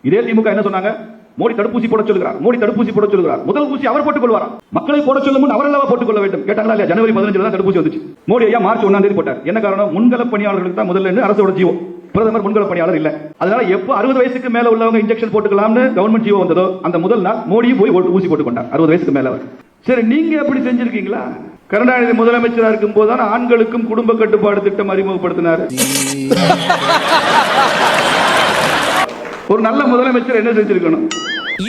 இதே திமுக என்ன சொன்னாங்க? மோடி தடுப்பூசி போட சொல்லுகிறார், மோடி தடுப்பூசி போட சொல்லுகிறார். முதல் ஊசி அவர் போட்டுக் கொள்வாரா? மக்களை போட சொல்லும் முன் அவர் போட்டுக் கொள்ள வேண்டும். கேட்டாங்களா இல்லையா? ஜனவரி 15 தான் தடுப்பூசி வந்துச்சு. மோடி ஐயா மார்ச் 1ஆம் தேதி போட்டார். என்ன காரணம்? முன்கள பணியாளர்களுக்கு தான் முதல்ல அரசோட ஜீவோ. பிரதமர் முன்கள பணியாளர் இல்ல. அதனால எப்போ 60 வயசுக்கு மேல உள்ளவங்க இன்ஜெக்ஷன் போட்டுக்கலாம்னு கவர்மெண்ட் ஜீவோ வந்ததோ அந்த முதல் நாள் மோடியும் போய் ஊசி போட்டுக் கொண்டார் 60 வயசுக்கு மேல. சரி, நீங்க எப்படி செஞ்சிருக்கீங்களா? கருணாநிதி முதலமைச்சராக இருக்கும் போதுதான் ஆண்களுக்கும் குடும்ப கட்டுப்பாடு திட்டம் அறிமுகப்படுத்தினார். ஒரு நல்ல முதலமைச்சர் என்ன செஞ்சிருக்கணும்?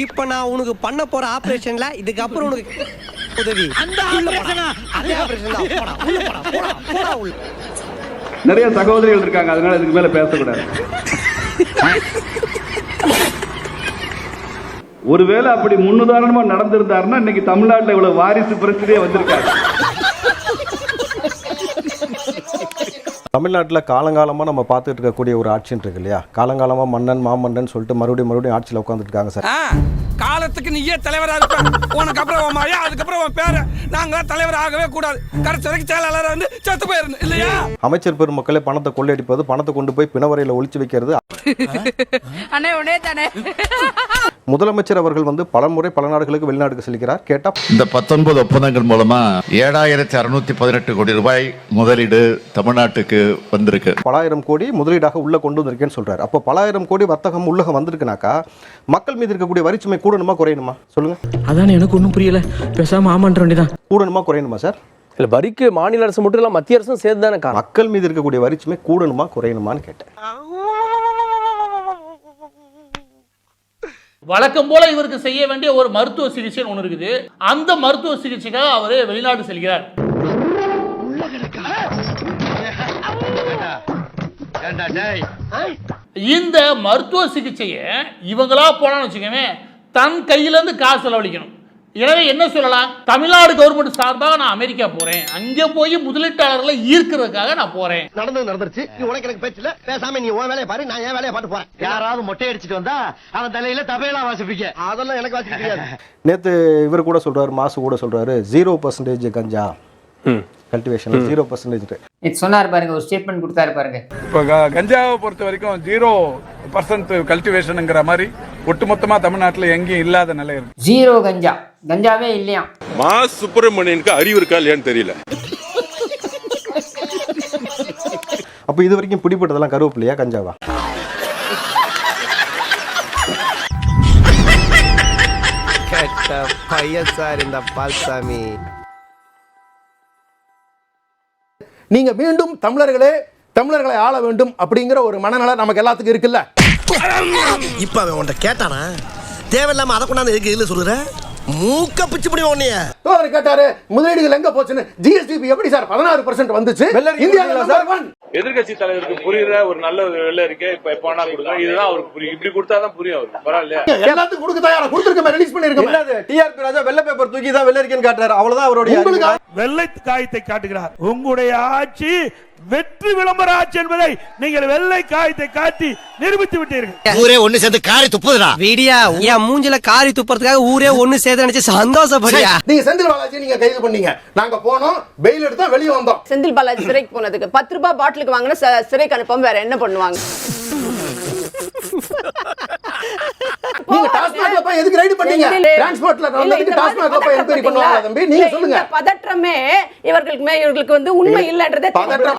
இப்ப நான் உனக்கு பண்ண போற ஆபரேஷன்ல இதுக்கு அப்புறம் உனக்கு உதவி நிறைய சகோதரிகள் இருக்காங்க, அதனால இதுக்கு மேல பேசக்கூடாது. ஒருவேளை அப்படி முன்னுதாரணமா நடந்திருந்தாருன்னா இன்னைக்கு தமிழ்நாட்டில் இவ்வளவு வாரிசு பிரச்சனையே வந்திருக்காரு. தமிழ்நாட்டில் காலங்காலமாக நம்ம பார்த்துட்டு இருக்கக்கூடிய ஒரு ஆட்சின்னு இருக்கு இல்லையா? காலங்காலமாக மன்னன் மாமன்னன் சொல்லிட்டு மறுபடியும் ஆட்சியில் உட்காந்துட்டு இருக்காங்க சார். காலத்துக்கு நீயே தலைவரா இருப்ப, உனக்கு அப்புறம் உன் மழையா, அதுக்கப்புறம் உன் பேர, நாங்க தலைவர் ஆகவே கூடாது, கடைசி வரைக்கும் செயலாளர் வந்து செத்து போயிருந்து இல்லையா? அமைச்சர் பெருமக்களே பணத்தை கொள்ளையடிப்பது, பணத்தை கொண்டு போய் பிணவரையில் ஒளிச்சு வைக்கிறது. முதலமைச்சர் அவர்கள் வந்து பலமுறை பல நாடுகளுக்கு வெளிநாடுக்கு செல்கிறார். கேட்டா இந்த 19 ஒப்பந்தங்கள் மூலமா 7618 கோடி ரூபாய் முதலீடு தமிழ்நாட்டுக்கு வந்திருக்கு. பல ஆயிரம் கோடி முதலீடாக உள்ள கொண்டு வந்திருக்கேன்னு சொல்றாரு. அப்போ பல ஆயிரம் கோடி வர்த்தகம் உள்ளக வந்திருக்குனாக்கா மக்கள் மீது இருக்கக்கூடிய வரிச்சுமை கூடணுமா குறையணுமா? சொல்லுங்க. அதான் எனக்கு ஒன்றும் புரியல. பேசாம ஆமான்ற வேண்டியதான். கூடணுமா குறையணுமா சார்? இல்ல, வரிக்கு மாநில அரசு மட்டும் இல்ல மத்திய அரசும் சேர்த்து தானே. மக்கள் மீது இருக்கக்கூடிய வரிச்சுமை கூடணுமா குறையணுமான்னு கேட்டேன். வழக்கம் போல இவருக்கு செய்ய வேண்டிய ஒரு மருத்துவ சிகிச்சை ஒன்று இருக்குது. அந்த மருத்துவ சிகிச்சைக்காக அவரே வெளிநாடு செல்கிறார். இந்த மருத்துவ சிகிச்சையை இவங்களா போனான்னு வச்சுக்கோங்க, தன் கையிலேருந்து காசு செலவழிக்கணும். எனவே என்ன சொல்லலாம்? தமிழ்நாடு கவர்மெண்ட் சார்பாக நான் அமெரிக்கா போறேன், அங்கே போய் முதலீட்டாளர்களை ஈர்க்கிறதுக்காக நான் போறேன். நடந்துருச்சு. நீ உனக்கு எனக்கு பேச்சல, பேசாம நீ உன் வேலையை பாரு, நான் என் வேலையை பார்த்து போறேன். யாராவது மொட்டை அடிச்சிட்டு வந்தா அவன் தலையில தபையெல்லாம் வாசிப்பீங்க. அதெல்லாம் எனக்கு வாசிக்க தெரியாது. நேத்து இவர் கூட சொல்றாரு, மாசு கூட சொல்றாரு 0% கஞ்சா கல்டிவேஷன் 0% சொன்னார் பாருங்க, ஒரு ஸ்டேட்மெண்ட் கொடுத்தாரு பாருங்க. இப்போ கஞ்சாவை பொறுத்த வரைக்கும் 0% கல்டிவேஷனுங்கிற மாதிரி ஒட்டுமொத்தமா தமிழ்நாட்டில் எங்கேயும் இல்லாத நிலை இருக்கு. 0 கஞ்சா, கஞ்சாவே இல்லையா? மா சுப்பிரமணியனுக்கு அறிவு இருக்கா இல்லையான்னு தெரியல. அப்ப இது வரைக்கும் பிடிப்பட்டதெல்லாம் கருவேப்பிலையா கஞ்சாவா? பையன் சார் இந்த பால்சாமி. நீங்க மீண்டும் தமிழர்களை ஆள வேண்டும் அப்படிங்கிற ஒரு மனநல நமக்கு எல்லாத்துக்கும் இருக்குல்ல. இப்ப அவன் உன்கிட்ட கேட்டானா? தேவையில்லாம அதை கொண்டாந்து எதுக்கு இல்ல சொல்லுற? மூக்க பிச்சு பண்ணி ஒன்னைய தோழர் கேட்டாரு முதலீடுகள் எங்க போச்சுன்னு. ஜிஎஸ்டிபி எப்படி சார் 16% வந்துச்சு? இந்தியாவில் சார் எதிர்கட்சி தலைவருக்கு புரியுற ஒரு நல்ல வெள்ள இருக்கே, இப்ப எப்ப வேணா கொடுங்க, இதுதான் அவருக்கு புரியும். இப்படி கொடுத்தாதான் புரியும் அவருக்கு. பரவாயில்லையா? எல்லாத்துக்கும் கொடுக்க தயாரா கொடுத்துருக்கோம், ரிலீஸ் பண்ணிருக்கோம். டிஆர்பி ராஜா வெள்ளை பேப்பர் தூக்கி தான் வெள்ளை இருக்கேன்னு காட்டுறாரு. அவ்வளவுதான் அவருடைய வெள்ளை காயத்தை காட்டுகிறார். உங்களுடைய ஆட்சி வெற்றி விளம்பர ஆட்சி என்பதை நீங்கள் வெள்ளை காயத்தை காட்டி நிரூபித்து விட்டீர்கள். ஊரே ஒண்ணு சேர்ந்து காரி துப்புதுடா. வீடியா என் மூஞ்சில காரி துப்புறதுக்காக ஊரே ஒண்ணு சேர்ந்து நினைச்சு சந்தோஷப்படியா. நீங்க செந்தில் பாலாஜி நீங்க கைது பண்ணீங்க, நாங்க போனோம், பெயில் எடுத்தா வெளியே வந்தோம். செந்தில் பாலாஜி சிறைக்கு போனதுக்கு 10 ரூபாய் பாட்டிலுக்கு வாங்கின சிறைக்கு அனுப்பாம வேற என்ன பண்ணுவாங்க? நீங்க டாஸ்மாக்ல போய் எதுக்கு ரைடு பண்ணீங்க? டிரான்ஸ்போர்ட்ல வந்ததுக்கு டாஸ்மாக்ல போய் என்கொயரி பண்ணுவாங்க தம்பி. நீங்க சொல்லுங்க. பதற்றமே இவர்களுக்கு வந்து உண்மை இல்லன்றதே பதற்றம்.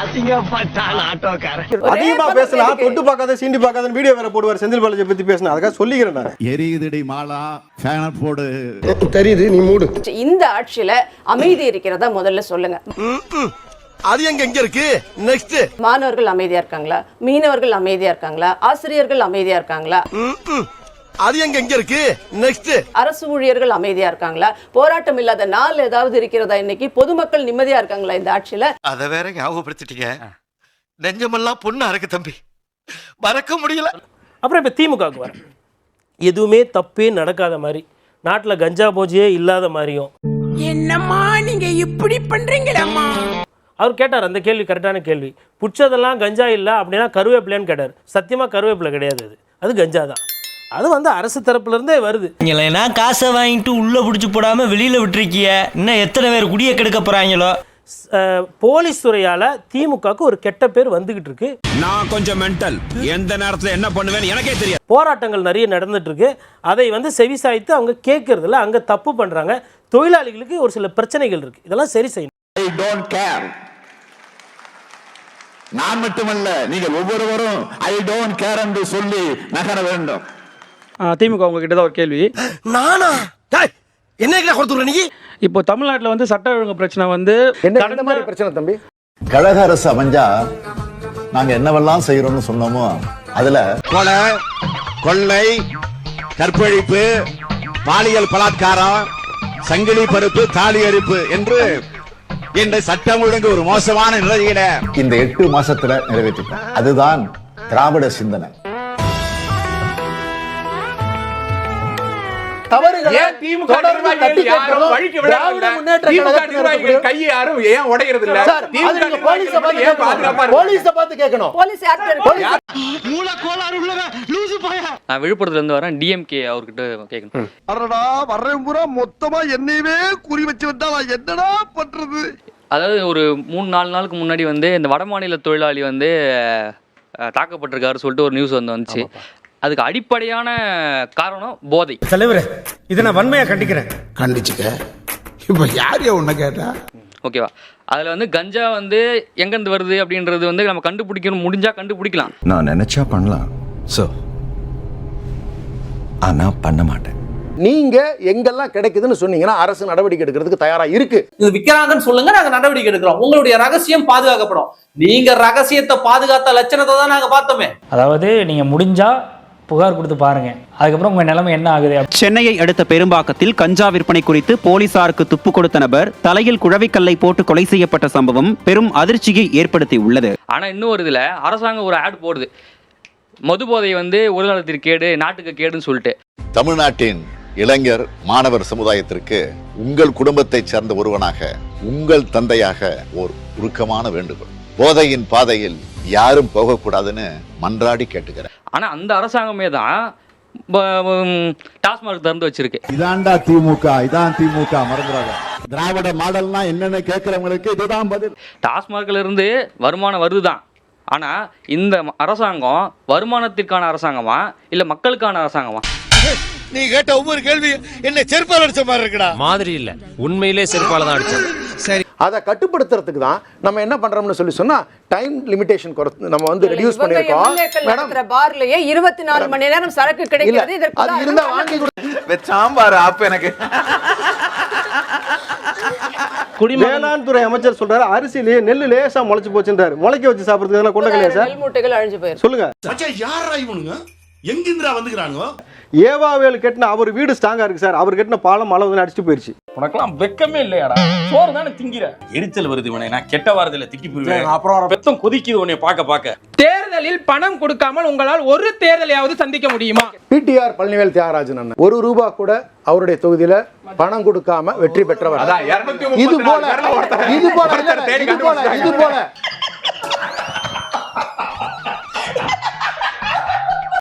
அசிங்கப்பட்டான் ஆட்டோக்காரன். அதிகமா பேசல, தொட்டு பார்க்காத சீண்டி பார்க்காத வீடியோ வேற போடுவார் செந்தில் பாலாஜி பத்தி பேசினா. அதுக்காக சொல்லிக்கிறேன் நான். எரியுதடி மாலா ஃபேன் போடு. தெரியுது, நீ மூடு. இந்த ஆட்சியில அமைதி இருக்கிறதா முதல்ல சொல்லுங்க. அது எங்க இருக்கு? நெக்ஸ்ட். மாணவர்கள் அமைதியா இருக்காங்களா? மீனவர்கள் அமைதியா இருக்காங்களா? ஆசிரியர்கள் அமைதியா இருக்காங்களா? அது எங்க இருக்கு? நெக்ஸ்ட். அரசு ஊழியர்கள் அமைதியா இருக்காங்களா? போராட்டம் இல்லாத நாள் ஏதாவது இருக்கிறதா? இன்னைக்கு பொதுமக்கள் நிம்மதியா இருக்காங்களா இந்த ஆட்சியில? அத வேற ஞாபகப்படுத்திட்டீங்க. நெஞ்சமெல்லாம் பொண்ணா இருக்கு தம்பி, மறக்க முடியல. அப்புறம் இப்ப திமுகவுக்கு வர எதுவுமே தப்பே நடக்காத மாதிரி, நாட்டுல கஞ்சா போஜையே இல்லாத மாதிரியும். என்னம்மா நீங்க இப்படி பண்றீங்களம்மா? அவர் கேட்டார் அந்த கேள்வி, கரெக்டான கேள்வி. புடிச்சதெல்லாம் கஞ்சா இல்லை அப்படின்னா கருவேப்பிலைன்னு கேட்டார். சத்தியமாக கருவேப்பிலை கிடையாது, அது கஞ்சா தான். அது வந்து அரசு தரப்புல இருந்தே வருது. இல்லைன்னா காசை வாங்கிட்டு உள்ள பிடிச்சி போடாம வெளியில விட்டுருக்கிய, இன்னும் எத்தனை பேர் குடிய கெடுக்க போறாங்களோ. போலீஸ் துறையால் திமுகவுக்கு ஒரு கெட்ட பேர் வந்துகிட்டு இருக்கு. நான் கொஞ்சம் மென்டல், எந்த நேரத்துல என்ன பண்ணுவேன்னு எனக்கே தெரியாது. போராட்டங்கள் நிறைய நடந்துட்டு இருக்கு. அதை வந்து செவிசாய்த்து அவங்க கேட்கறதில்ல, அங்கே தப்பு பண்ணுறாங்க. தொழிலாளிகளுக்கு ஒரு சில பிரச்சனைகள் இருக்கு, இதெல்லாம் சரி செய்யணும். I don't care. நான் மட்டுமல்ல, நீங்கள் ஒவ்வொருவரும் ஐ டோன்ட் கேர் என்று சொல்லி நகர வேண்டும். திமுக உங்ககிட்ட தான் ஒரு கேள்வி. நானா என்ன கொடுத்துற நீ? இப்போ தமிழ்நாட்டில் வந்து சட்ட ஒழுங்கு பிரச்சனை வந்து என்ன மாதிரி பிரச்சனை தம்பி? கழக அரசு அமைஞ்சா நாங்க என்னவெல்லாம் செய்யறோம்னு சொன்னோமோ அதுல கொலை, கொள்ளை, கற்பழிப்பு, பாலியல் பலாத்காரம், சங்கிலி பருப்பு, தாலி அரிப்பு என்று இந்த சட்டம் ஒழுங்கு ஒரு மோசமான நிலையில இந்த 8 மாசத்துல நிறைவேற்றிட்டோம். அதுதான் திராவிட சிந்தனை. தவறுகளை திமுக தொடர்ந்து தட்டி கேட்கிறோம். திராவிட முன்னேற்ற கழகத்தினர் கையை யாரும் ஏன் உடைகிறது இல்ல? சார், அது நீங்க போலீஸை பார்த்து கேட்கணும். போலீஸை பார்த்து கேட்கணும். போலீஸ் யார்கிட்ட நான் விழுப்புரத்துல இருந்து வரேன். டிஎம்கே அவர்கிட்ட கேட்கணும். அடடா வர்றேன் பூரா மொத்தமா என்னையவே குறி வச்சு வந்தா நான் என்னடா பண்றது? அதாவது ஒரு 3-4 நாளுக்கு முன்னாடி வந்து இந்த வடமாநில தொழிலாளி வந்து தாக்கப்பட்டிருக்காரு சொல்லிட்டு ஒரு நியூஸ் வந்துச்சு. அதுக்கு அடிப்படையான காரணம் போதை. தலைவரே, இதை நான் வன்மையா கண்டிக்கிறேன். கண்டிச்சுக்க. இப்ப யாரையா உன்ன கேட்டா? ஓகேவா? அதில் வந்து கஞ்சா வந்து எங்கேருந்து வருது அப்படின்றது வந்து நம்ம கண்டுபிடிக்கணும், முடிஞ்சா கண்டுபிடிக்கலாம். நான் நினைச்சா பண்ணலாம் சார், ஆனா பண்ண மாட்டேன். நீங்க எங்கெல்லாம் கிடைக்குதுன்னு சொன்னீங்கன்னா அரசு நடவடிக்கை எடுக்கிறதுக்கு தயாரா இருக்கு. இது விக்கிறாங்கன்னு சொல்லுங்க, நாங்க நடவடிக்கை எடுக்கிறோம். உங்களுடைய ரகசியம் பாதுகாக்கப்படும். நீங்க ரகசியத்தை பாதுகாத்த லட்சணத்தை தான் நாங்க பார்த்தோமே. அதாவது நீங்கள் முடிஞ்சா புகார் கொடுத்து பாருங்க, அதுக்கப்புறம் உங்கள் நிலைமை என்ன ஆகுது. சென்னையை அடுத்த பெரும்பாக்கத்தில் கஞ்சா விற்பனை குறித்து போலீசாருக்கு துப்பு கொடுத்த நபர் தலையில் குழவிக்கல்லை போட்டு கொலை செய்யப்பட்ட சம்பவம் பெரும் அதிர்ச்சியை ஏற்படுத்தி உள்ளது. ஆனால் இன்னும் ஒரு இதில் அரசாங்கம் ஒரு ஆட் போடுது, மது போதை வந்து உடல்நலத்திற்கு கேடு, நாட்டுக்கு கேடுன்னு சொல்லிட்டு. தமிழ்நாட்டின் இளைஞர் மாணவர் சமுதாயத்திற்கு உங்கள் குடும்பத்தைச் சேர்ந்த ஒருவனாக, உங்கள் தந்தையாக ஒரு உருக்கமான வேண்டுகோள். போதையின் பாதையில் யாரும் போகக்கூடாதுன்னு மன்றாடி கேட்டுக்கிறேன். ஆனா அந்த அரசாங்கமே தான் டாஸ்மாக் திறந்து வச்சிருக்கு. இதான்டா திமுக, இதான் திமுக, மறந்துடாத. திராவிட மாடல்னா என்னன்னு கேட்கிறவங்களுக்கு இதுதான் பதில். டாஸ்மாக்ல இருந்து வருமானம் வருதுதான், ஆனா இந்த அரசாங்கம் வருமானத்திற்கான அரசாங்கமா இல்ல மக்களுக்கான அரசாங்கமா? நீ கேட்ட ஒவ்வொரு கேள்வி என்ன செருப்பால் அடிச்ச மாதிரி இருக்குடா. மாதிரி இல்ல, உண்மையிலே செருப்பால தான் அடிச்சேன். சரி, அதை கட்டுப்படுத்துறதுக்கு தான் நம்ம என்ன பண்றோம்னு சொன்னா டைம் லிமிடேஷன் நம்ம வந்து ரெடியூஸ் பண்ணிருக்கோம். மேடம், பார்லயே 24 மணி நேரம் சரக்கு கிடைக்கிறது. இதற்கு அது இருந்தா வாங்கி கொடு. சாம்பார் ஆப் எனக்கு. வேளாண் துறை அமைச்சர் சொல்றாரு அரிசியிலேயே நெல்லு லேசா முளைச்சு போச்சுன்றாரு. முளைக்க வச்சு சாப்பிடுறதுக்கு கொண்டக்கலையா சார்? நெல் மூட்டைகள் அழிஞ்சு போயிருக்கு. சொல்லுங்க. யாரா இவனுங்க? எங்கிந்திரா வந்துக்கிறானுங்க? ஏவாவேல் கட்டின அவர் வீடு ஸ்ட்ராங்கா இருக்கு சார். அவர் கட்டின பாலம் மழை வந்து அடிச்சுட்டு போயிருச்சு. உனக்கெல்லாம் வெக்கமே இல்லையாடா? சோறு தானே திங்கிற. எரிச்சல் வருது இவனை, நான் கெட்ட வாரத்துல திக்கி போயிருவேன். அப்புறம் பெத்தம் கொதிக்குது உன்னை பார்க்க. தேர்தலில் பணம் கொடுக்காமல் உங்களால் ஒரு தேர்தலையாவது சந்திக்க முடியுமா? பிடிஆர் பழனிவேல் தியாகராஜன் அண்ணன் ₹1 கூட அவருடைய தொகுதியில பணம் கொடுக்காம வெற்றி பெற்றவர். இது போல